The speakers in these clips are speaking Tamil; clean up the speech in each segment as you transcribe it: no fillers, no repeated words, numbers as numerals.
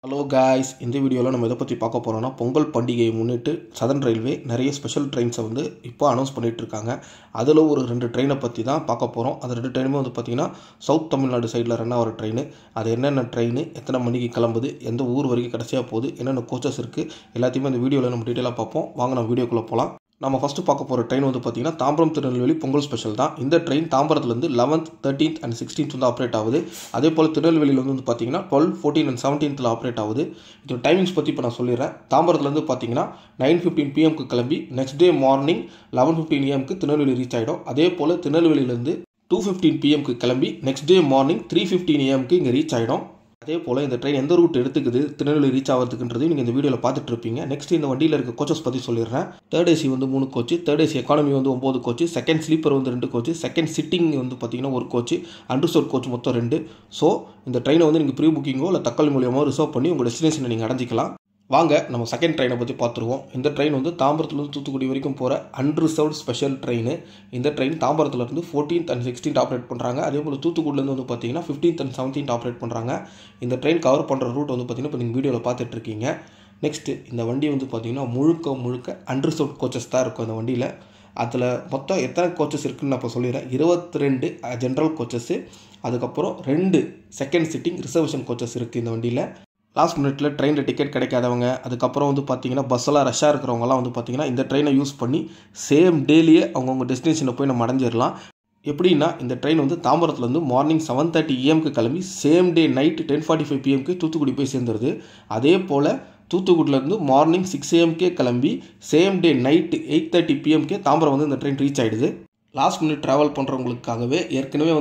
ஹலோ காய்ஸ், இந்த வீடியோவில் நம்ம எதை பற்றி பார்க்க போகிறோம்னா, பொங்கல் பண்டிகையை முன்னிட்டு சதர்ன் ரயில்வே நிறைய ஸ்பெஷல் ட்ரெயின்ஸை இப்போ அனௌன்ஸ் பண்ணிகிட்டு இருக்காங்க. அதில் ஒரு 2 ட்ரெயினை பற்றி தான் பார்க்க போகிறோம். அந்த 2 ட்ரெயினுமே பார்த்திங்கன்னா சவுத் தமிழ்நாடு சைடில் ரன் ஆகிற ட்ரெயின். அது என்னென்ன ட்ரெயின், எத்தனை மணிக்கு கிளம்புது, எந்த ஊர் வரைக்கும் கடைசியாக போகுது, என்னென்ன கோச்சஸ் இருக்குது, எல்லாத்தையுமே இந்த வீடியோவில் நம்ம டீட்டெயிலாக பார்ப்போம். வாங்க நம்ம வீடியோக்குள்ளே போகலாம். நம்ம ஃபஸ்ட்டு பார்க்க போகிற ட்ரெயின் பார்த்திங்கன்னா தாம்பரம் திருநெல்வேலி பொங்கல் ஸ்பெஷல் தான். இந்த train தாம்பரத்துலேருந்து 11th, 13th and 16th operate ஆகுது. அதே போல் திருநெல்வேலியில் பார்த்திங்கன்னா 12, 14 and 17th ஆப்ரேட் ஆகுது. இதோட டைமிங்ஸ் பற்றி இப்போ நான் சொல்லிடுறேன். தாம்பரத்துலேருந்து பார்த்திங்கன்னா 9:15 PM கிளம்பி next day morning 11:15 AM Tirunelveli reach ஆகிடும். அதே போல் திருநெல்வேலியிலேருந்து 2:15 PM கிளம்பி நெக்ஸ்ட் டே மார்னிங் 3:15 AM இங்கே ரீச் ஆகிடும். அதே போல் இந்த ட்ரெயின் எந்த ரூட் எடுத்துக்குது, திருநெல்வேலி ரீச் ஆகிறதுக்குன்றது நீங்கள் இந்த வீடியோவில் பார்த்துட்டு இருப்பீங்க. நெக்ஸ்ட் இந்த வண்டியில் இருக்க கோச்சஸ் பற்றி சொல்லிடுறேன். Third AC 3 coach, third AC economy 9 coach, second sleeper 2 coach, second sitting பார்த்திங்கன்னா 1 கோச்சு, அண்டர்சோட் கோச் மொத்தம் 2. ஸோ இந்த ட்ரெயினை நீங்கள் ப்ரீ புக்கிங்கோ இல்லை தக்காளி மூலியமாக ரிசர்வ் பண்ணி உங்கள் டெஸ்டினேஷனை நீங்கள் அடைஞ்சிக்கலாம். வாங்க நம்ம செகண்ட் ட்ரெயினை பற்றி பார்த்துருவோம். இந்த ட்ரெயின் தாம்பரத்துலேருந்து தூத்துக்குடி வரைக்கும் போகிற அன்ரிசர்வ்டு ஸ்பெஷல் ட்ரெயின். இந்த ட்ரெயின் தாம்பரத்துலேருந்து 14th and 16th ஆப்ரேட் பண்ணுறாங்க. அதே போல் தூத்துக்குடிலேருந்து பார்த்திங்கன்னா 15th and 17th ஆப்ரேட் பண்ணுறாங்க. இந்த ட்ரெயின் கவர் பண்ணுற ரூட் பார்த்திங்கன்னா இப்போ நீங்கள் வீடியோவில் பார்த்துட்ருக்கீங்க. நெக்ஸ்ட்டு இந்த வண்டி பார்த்திங்கன்னா முழுக்க அன்ரிசர்வ்டு கோச்சஸ் தான் இருக்கும் இந்த வண்டியில். அதில் மொத்தம் எத்தனை கோச்சஸ் இருக்குதுன்னு நான் இப்போ சொல்லிடுறேன். 22 ஜென்ரல் கோச்சஸ்ஸு, அதுக்கப்புறம் 2 செகண்ட் சிட்டிங் ரிசர்வேஷன் கோச்சஸ் இருக்குது இந்த வண்டியில். லாஸ்ட் மினிட்டில் ட்ரெயினில் டிக்கெட் கிடைக்காதவங்க, அதுக்கப்புறம் பார்த்திங்கன்னா பஸ்ஸெல்லாம் ரஷ்ஷாக இருக்கிறவங்கலாம் பார்த்திங்கன்னா இந்த ட்ரெயினை யூஸ் பண்ணி சேம் டேலியே அவங்கவுங்க டெஸ்டினேஷனை போய் நம்ம அடைஞ்சிடலாம். எப்படின்னா இந்த ட்ரெயின் தாம்பரத்துலேருந்து மார்னிங் 7:30 AM கிளம்பி same day night 10:45 PM Thoothukudi போய் சேர்ந்துருது. அதே போல் தூத்துக்குடியிலேருந்து மார்னிங் 6 AM கிளம்பி same day night 8:30 PM Tambaram இந்த ட்ரெயின் ரீச் ஆகிடுது. லாஸ்ட் மினிட் ட்ராவல் பண்ணுறவங்களுக்காகவே ஏற்கனவே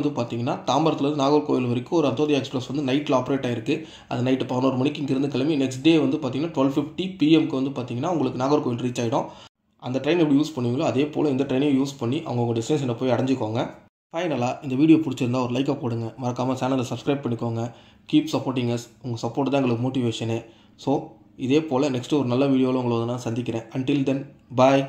தாம்பரத்துலேருந்து நாகர்கோவில் வரைக்கும் ஒரு அந்தோதயா எக்ஸ்பிரஸ் நைட்டில் ஆப்ரேட் ஆகிருக்கு. அது நைட்டு 11 மணிக்கு இங்கேருந்து கிளம்பி நெக்ஸ்ட் டே பார்த்திங்கன்னா 12:50 PM பார்த்திங்கன்னா உங்களுக்கு நாகர்கோவில் ரீச் ஆகிடும். அந்த ட்ரெயின் எப்படி யூஸ் பண்ணுவீங்களோ அதே போல் இந்த ட்ரெயினையும் யூஸ் பண்ணி அவங்கவுங்க டெஸ்டினேஷனை போய் அடைஞ்சிக்கோங்க. ஃபைனலாக இந்த வீடியோ பிடிச்சிருந்தா ஒரு லைக்கை போடுங்க, மறக்காமல் சேனலை சப்ஸ்கிரைப் பண்ணிக்கோங்க. Keep supporting us. உங்கள் சப்போர்ட் தான் எங்களுக்கு மோட்டிவேஷனு. ஸோ இதே போல் நெக்ஸ்ட்டு ஒரு நல்ல வீடியோவில் உங்களை நான் சந்திக்கிறேன். அன்டில் தென் பாய்.